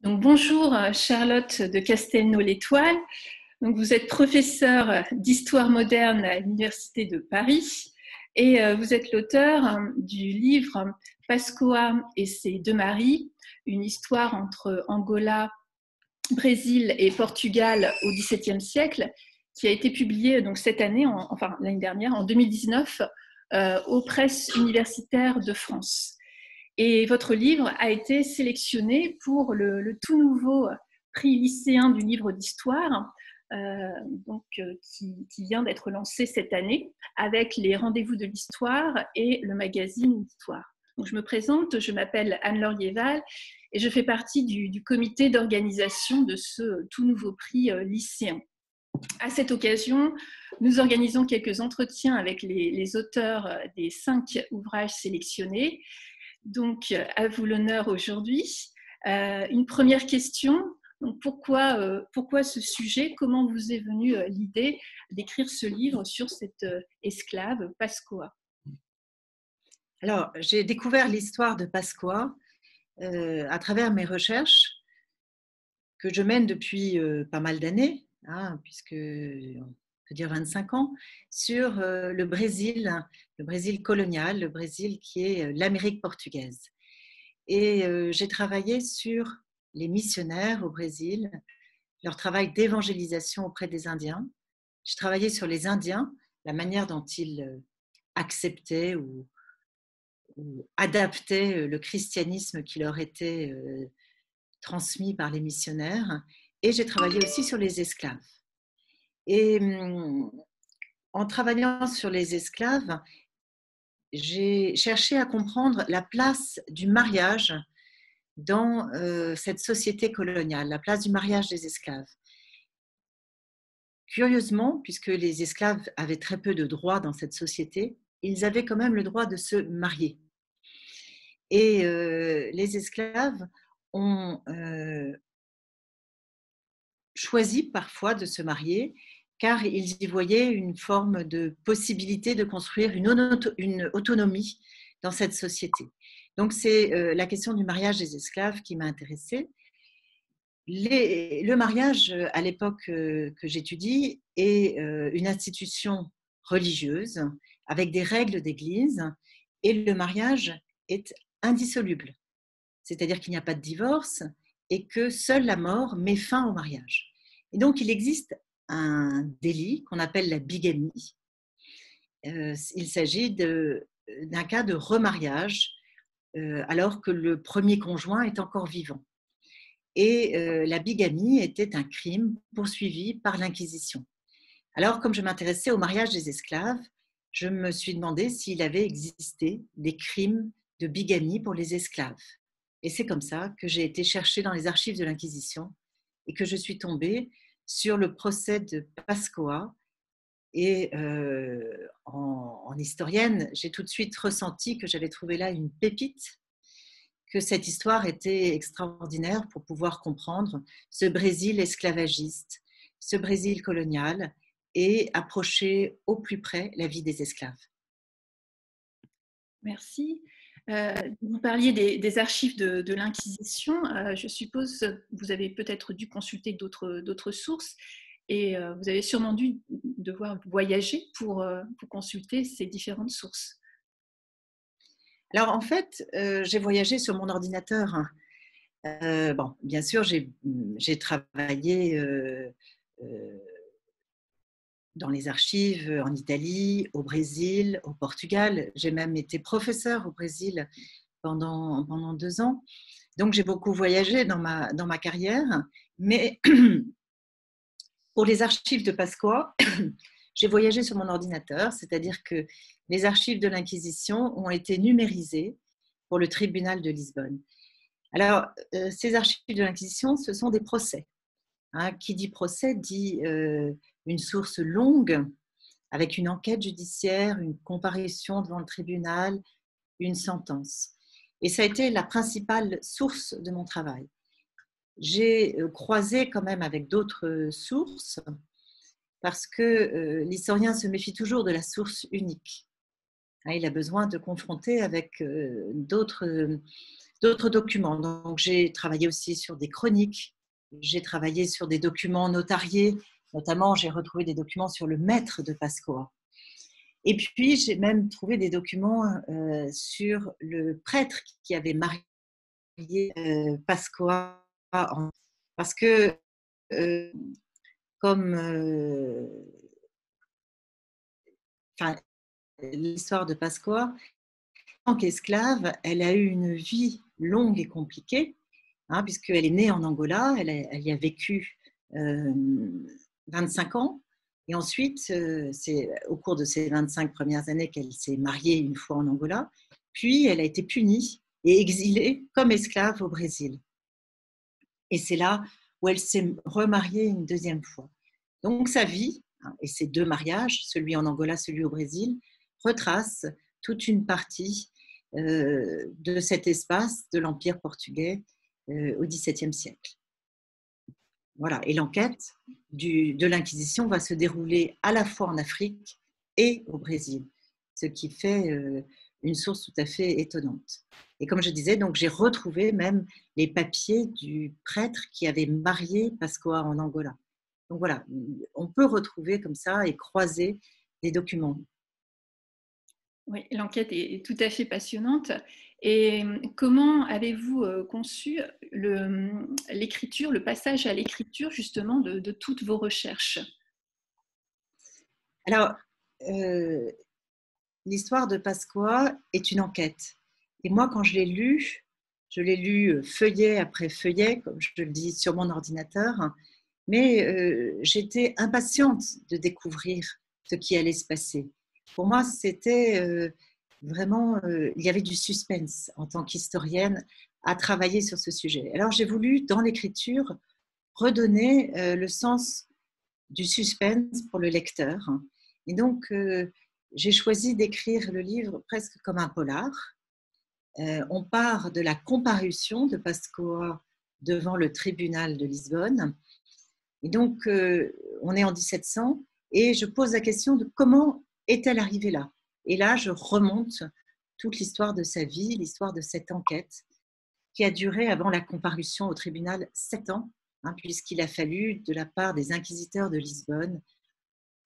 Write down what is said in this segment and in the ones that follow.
Donc, bonjour Charlotte de Castelnau-l'Étoile. Donc, vous êtes professeure d'histoire moderne à l'Université de Paris et vous êtes l'auteur du livre Pascoa et ses deux maris, une histoire entre Angola, Brésil et Portugal au XVIIe siècle, qui a été publié donc cette année, l'année dernière, en 2019, aux presses universitaires de France. Et votre livre a été sélectionné pour le tout nouveau prix lycéen du livre d'histoire, qui vient d'être lancé cette année avec les rendez-vous de l'histoire et le magazine Histoire. Donc, je me présente, je m'appelle Anne-Laure Liéval et je fais partie du comité d'organisation de ce tout nouveau prix lycéen. À cette occasion, nous organisons quelques entretiens avec les auteurs des 5 ouvrages sélectionnés. Donc, à vous l'honneur aujourd'hui. Une première question, donc pourquoi ce sujet? Comment vous est venue l'idée d'écrire ce livre sur cette esclave, Pascoa? Alors, j'ai découvert l'histoire de Pascoa à travers mes recherches que je mène depuis pas mal d'années, puisque on peut dire 25 ans, sur le Brésil colonial, le Brésil qui est l'Amérique portugaise. Et j'ai travaillé sur les missionnaires au Brésil, leur travail d'évangélisation auprès des Indiens. J'ai travaillé sur les Indiens, la manière dont ils acceptaient ou adaptaient le christianisme qui leur était transmis par les missionnaires. Et j'ai travaillé aussi sur les esclaves. Et en travaillant sur les esclaves, j'ai cherché à comprendre la place du mariage dans cette société coloniale, la place du mariage des esclaves. Curieusement, puisque les esclaves avaient très peu de droits dans cette société, ils avaient quand même le droit de se marier. Et les esclaves ont choisi parfois de se marier car ils y voyaient une forme de possibilité de construire une autonomie dans cette société. Donc c'est la question du mariage des esclaves qui m'a intéressée. Le mariage à l'époque que j'étudie est une institution religieuse avec des règles d'église et le mariage est indissoluble. C'est-à-dire qu'il n'y a pas de divorce et que seule la mort met fin au mariage. Et donc, il existe un délit qu'on appelle la bigamie. Il s'agit d'un cas de remariage alors que le premier conjoint est encore vivant. Et la bigamie était un crime poursuivi par l'Inquisition. Alors, comme je m'intéressais au mariage des esclaves, je me suis demandé s'il avait existé des crimes de bigamie pour les esclaves. Et c'est comme ça que j'ai été chercher dans les archives de l'Inquisition et que je suis tombée sur le procès de Pascoa. Et en historienne, j'ai tout de suite ressenti que j'avais trouvé là une pépite, que cette histoire était extraordinaire pour pouvoir comprendre ce Brésil esclavagiste, ce Brésil colonial et approcher au plus près la vie des esclaves. Merci. Vous parliez des archives de l'Inquisition. Je suppose que vous avez peut-être dû consulter d'autres sources et vous avez sûrement dû devoir voyager pour consulter ces différentes sources. Alors en fait, j'ai voyagé sur mon ordinateur. Bon, bien sûr, j'ai travaillé dans les archives en Italie, au Brésil, au Portugal. J'ai même été professeure au Brésil pendant 2 ans. Donc, j'ai beaucoup voyagé dans ma carrière. Mais pour les archives de Pascoa, j'ai voyagé sur mon ordinateur, c'est-à-dire que les archives de l'Inquisition ont été numérisées pour le tribunal de Lisbonne. Alors, ces archives de l'Inquisition, ce sont des procès. Qui dit procès dit une source longue avec une enquête judiciaire, une comparution devant le tribunal, une sentence. Et ça a été la principale source de mon travail. J'ai croisé quand même avec d'autres sources parce que l'historien se méfie toujours de la source unique. Il a besoin de confronter avec d'autres d'autres documents. Donc, j'ai travaillé aussi sur des chroniques, j'ai travaillé sur des documents notariés, notamment j'ai retrouvé des documents sur le maître de Pascoa. Et puis, j'ai même trouvé des documents sur le prêtre qui avait marié Pascoa. Parce que, comme l'histoire de Pascoa, en tant qu'esclave, elle a eu une vie longue et compliquée, hein, puisqu'elle est née en Angola, elle y a vécu 25 ans. Et ensuite, c'est au cours de ces 25 premières années qu'elle s'est mariée une fois en Angola. Puis, elle a été punie et exilée comme esclave au Brésil. Et c'est là où elle s'est remariée une deuxième fois. Donc, sa vie, hein, et ses deux mariages, celui en Angola, celui au Brésil, retracent toute une partie de cet espace de l'Empire portugais au XVIIe siècle. Voilà. Et l'enquête de l'Inquisition va se dérouler à la fois en Afrique et au Brésil, ce qui fait une source tout à fait étonnante. Et comme je disais, donc j'ai retrouvé même les papiers du prêtre qui avait marié Pascoa en Angola. Donc voilà, on peut retrouver comme ça et croiser des documents. Oui, l'enquête est tout à fait passionnante. Et comment avez-vous conçu l'écriture, le passage à l'écriture justement de toutes vos recherches? Alors, l'histoire de Pascoa est une enquête. Et moi, quand je l'ai lu feuillet après feuillet, comme je le dis sur mon ordinateur, mais j'étais impatiente de découvrir ce qui allait se passer. Pour moi, c'était vraiment, il y avait du suspense en tant qu'historienne à travailler sur ce sujet. Alors j'ai voulu, dans l'écriture, redonner le sens du suspense pour le lecteur. Et donc, j'ai choisi d'écrire le livre presque comme un polar. On part de la comparution de Pascoa devant le tribunal de Lisbonne. Et donc, on est en 1700 et je pose la question de comment est-elle arrivée là? Et là, je remonte toute l'histoire de sa vie, l'histoire de cette enquête qui a duré avant la comparution au tribunal 7 ans, hein, puisqu'il a fallu, de la part des inquisiteurs de Lisbonne,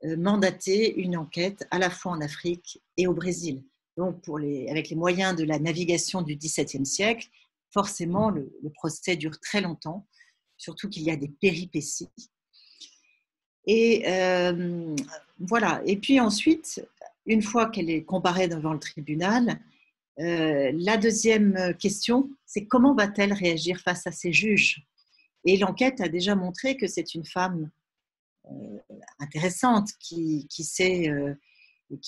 mandater une enquête à la fois en Afrique et au Brésil. Donc, avec les moyens de la navigation du XVIIe siècle, forcément, le procès dure très longtemps, surtout qu'il y a des péripéties. Et voilà. Et puis ensuite, une fois qu'elle est comparée devant le tribunal, la deuxième question, c'est comment va-t-elle réagir face à ses juges? Et l'enquête a déjà montré que c'est une femme intéressante qui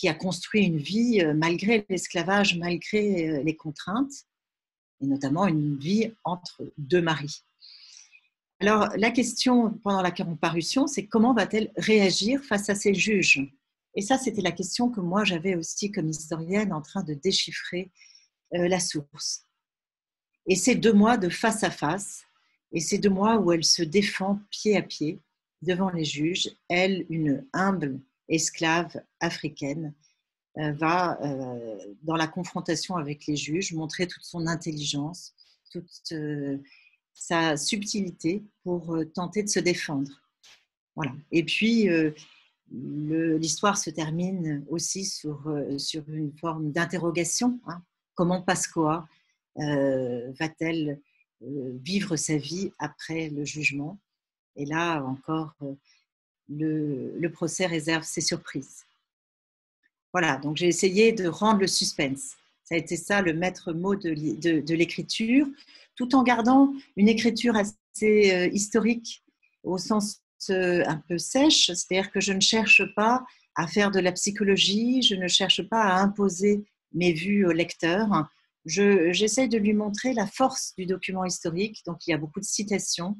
a construit une vie malgré l'esclavage, malgré les contraintes, et notamment une vie entre deux maris. Alors, la question pendant la comparution, c'est comment va-t-elle réagir face à ses juges? Et ça, c'était la question que moi, j'avais aussi comme historienne en train de déchiffrer la source. Et c'est 2 mois de face à face, et c'est 2 mois où elle se défend pied à pied devant les juges. Elle, une humble esclave africaine, va, dans la confrontation avec les juges, montrer toute son intelligence, toute sa subtilité pour tenter de se défendre. Voilà. Et puis, l'histoire se termine aussi sur une forme d'interrogation. Hein. Comment Pascoa va-t-elle vivre sa vie après le jugement? Et là encore, le procès réserve ses surprises. Voilà, donc j'ai essayé de rendre le suspense. Ça a été ça le maître mot de l'écriture, tout en gardant une écriture assez historique au sens un peu sèche, c'est-à-dire que je ne cherche pas à faire de la psychologie, je ne cherche pas à imposer mes vues au lecteur. J'essaye de lui montrer la force du document historique, donc il y a beaucoup de citations,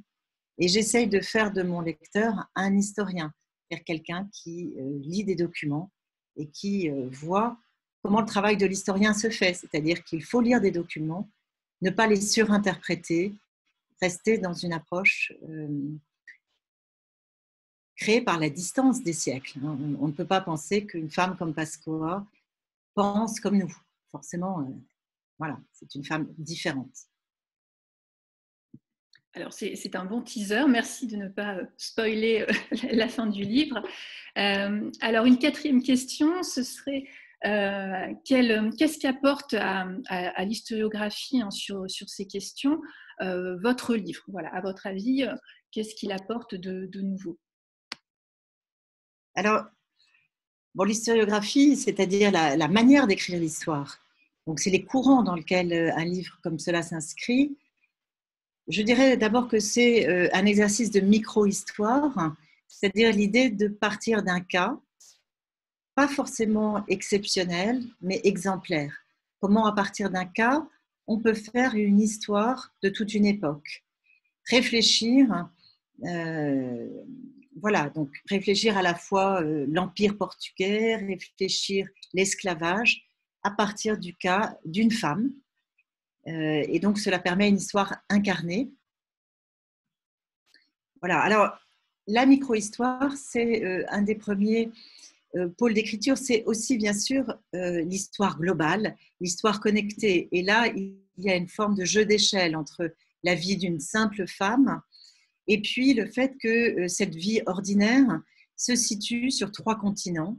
et j'essaye de faire de mon lecteur un historien, c'est-à-dire quelqu'un qui lit des documents et qui voit comment le travail de l'historien se fait, c'est-à-dire qu'il faut lire des documents, ne pas les surinterpréter, rester dans une approche créée par la distance des siècles. On ne peut pas penser qu'une femme comme Pascoa pense comme nous. Forcément, voilà, c'est une femme différente. Alors, c'est un bon teaser. Merci de ne pas spoiler la fin du livre. Alors, une quatrième question, ce serait qu'est-ce qu'apporte à l'historiographie, hein, sur ces questions votre livre? Voilà, à votre avis, qu'est-ce qu'il apporte de nouveau? Alors, bon, l'historiographie, c'est-à-dire la manière d'écrire l'histoire. Donc, c'est les courants dans lesquels un livre comme cela s'inscrit. Je dirais d'abord que c'est un exercice de micro-histoire, c'est-à-dire l'idée de partir d'un cas, pas forcément exceptionnel, mais exemplaire. Comment, à partir d'un cas, on peut faire une histoire de toute une époque. Réfléchir, voilà, donc réfléchir à la fois l'Empire portugais, réfléchir l'esclavage à partir du cas d'une femme. Et donc, cela permet une histoire incarnée. Voilà, alors la micro-histoire, c'est un des premiers pôles d'écriture. C'est aussi, bien sûr, l'histoire globale, l'histoire connectée. Et là, il y a une forme de jeu d'échelle entre la vie d'une simple femme et puis le fait que cette vie ordinaire se situe sur 3 continents.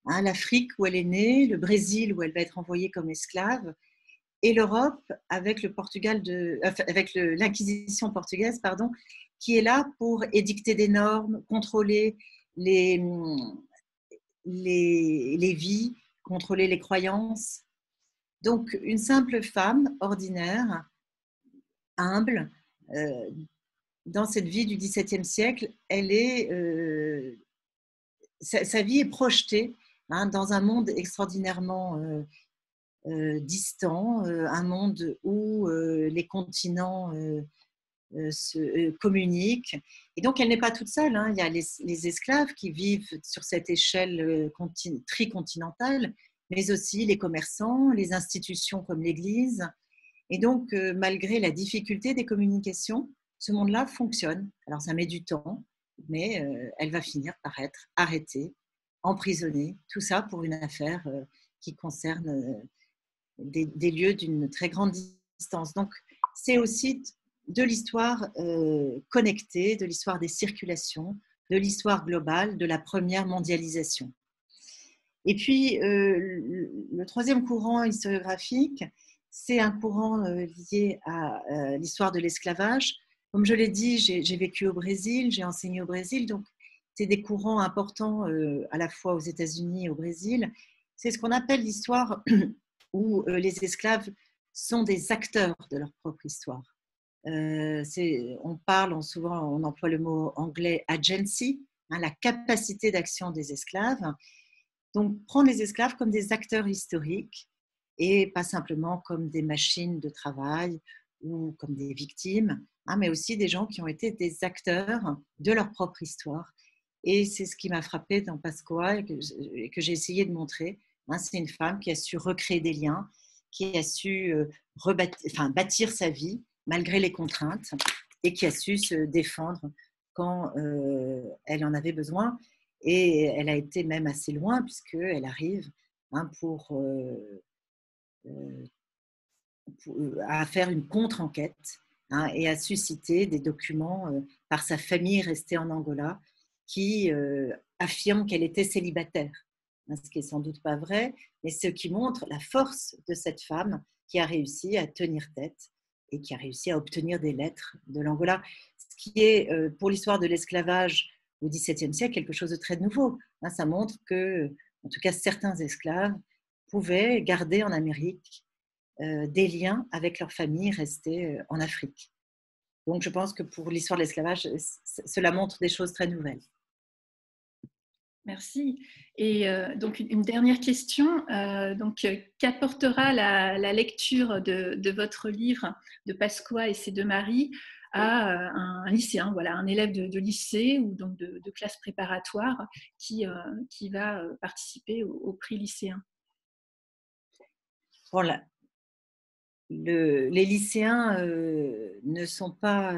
Hein, l'Afrique où elle est née, le Brésil où elle va être envoyée comme esclave, et l'Europe avec le Portugal avec l'Inquisition portugaise, pardon, qui est là pour édicter des normes, contrôler les, les vies, contrôler les croyances. Donc, une simple femme ordinaire, humble, euh, dans cette vie du XVIIe siècle, elle est, sa vie est projetée, hein, dans un monde extraordinairement distant, un monde où les continents se communiquent. Et donc, elle n'est pas toute seule, hein. Il y a les esclaves qui vivent sur cette échelle tricontinentale, mais aussi les commerçants, les institutions comme l'Église. Et donc, malgré la difficulté des communications, ce monde-là fonctionne. Alors, ça met du temps, mais elle va finir par être arrêtée, emprisonnée, tout ça pour une affaire qui concerne des lieux d'une très grande distance. Donc, c'est aussi de l'histoire connectée, de l'histoire des circulations, de l'histoire globale, de la première mondialisation. Et puis, le troisième courant historiographique, c'est un courant lié à l'histoire de l'esclavage. Comme je l'ai dit, j'ai vécu au Brésil, j'ai enseigné au Brésil, donc c'est des courants importants à la fois aux États-Unis et au Brésil. C'est ce qu'on appelle l'histoire où les esclaves sont des acteurs de leur propre histoire. On emploie le mot anglais agency, hein, la capacité d'action des esclaves. Donc, prendre les esclaves comme des acteurs historiques et pas simplement comme des machines de travail ou comme des victimes, hein, mais aussi des gens qui ont été des acteurs de leur propre histoire. Et c'est ce qui m'a frappée dans Pascoa et que j'ai essayé de montrer. Hein, c'est une femme qui a su recréer des liens, qui a su bâtir sa vie malgré les contraintes et qui a su se défendre quand elle en avait besoin. Et elle a été même assez loin puisqu'elle arrive, hein, à faire une contre-enquête, hein, et à susciter des documents par sa famille restée en Angola qui affirment qu'elle était célibataire, hein, ce qui est sans doute pas vrai, mais ce qui montre la force de cette femme qui a réussi à tenir tête et qui a réussi à obtenir des lettres de l'Angola, ce qui est pour l'histoire de l'esclavage au XVIIe siècle quelque chose de très nouveau. Hein, ça montre que, en tout cas, certains esclaves pouvaient garder en Amérique des liens avec leur famille restée en Afrique. Donc, je pense que pour l'histoire de l'esclavage, cela montre des choses très nouvelles. Merci. Et donc, une dernière question. Qu'apportera la lecture de votre livre, de Pascoa et ses deux maris, à un lycéen, voilà, un élève de lycée ou donc de classe préparatoire qui va participer au prix lycéen? Bon, les lycéens ne sont pas...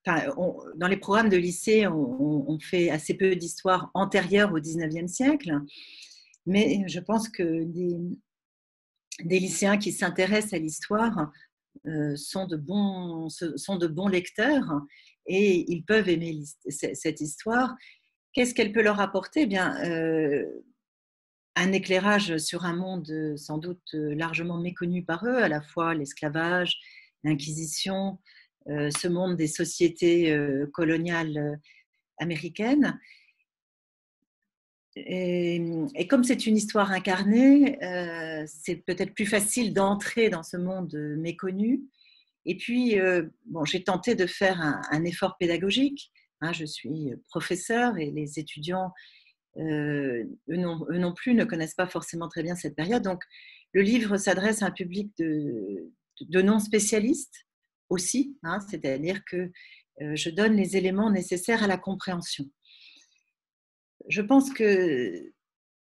dans les programmes de lycée, on fait assez peu d'histoire antérieure au 19e siècle, mais je pense que des lycéens qui s'intéressent à l'histoire sont de bons lecteurs et ils peuvent aimer cette histoire. Qu'est-ce qu'elle peut leur apporter? Eh bien, un éclairage sur un monde sans doute largement méconnu par eux, à la fois l'esclavage, l'Inquisition, ce monde des sociétés coloniales américaines. Et comme c'est une histoire incarnée, c'est peut-être plus facile d'entrer dans ce monde méconnu. Et puis, bon, j'ai tenté de faire un effort pédagogique. Hein, je suis professeure et les étudiants, eux non plus, ne connaissent pas forcément très bien cette période. Donc, le livre s'adresse à un public de non-spécialistes aussi, hein, c'est-à-dire que je donne les éléments nécessaires à la compréhension. Je pense que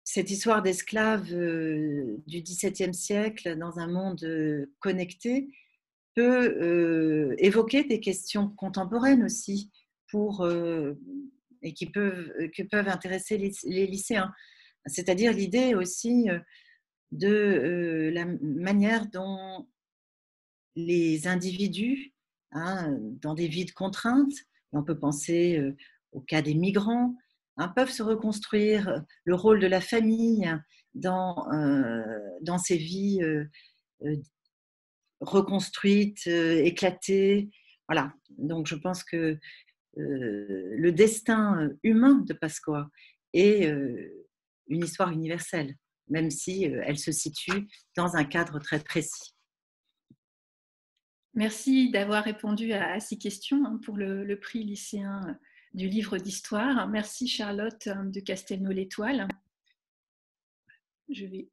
cette histoire d'esclaves du XVIIe siècle dans un monde connecté peut évoquer des questions contemporaines aussi et qui peuvent intéresser les lycéens. C'est-à-dire l'idée aussi de la manière dont les individus, hein, dans des vies de contraintes, et on peut penser au cas des migrants, hein, peuvent se reconstruire, le rôle de la famille dans ces vies reconstruites, éclatées. Voilà. Donc je pense que le destin humain de Pasqua est une histoire universelle, même si elle se situe dans un cadre très précis. Merci d'avoir répondu à ces questions hein, pour le prix lycéen du livre d'histoire. Merci Charlotte de Castelnau-l'Étoile. Je vais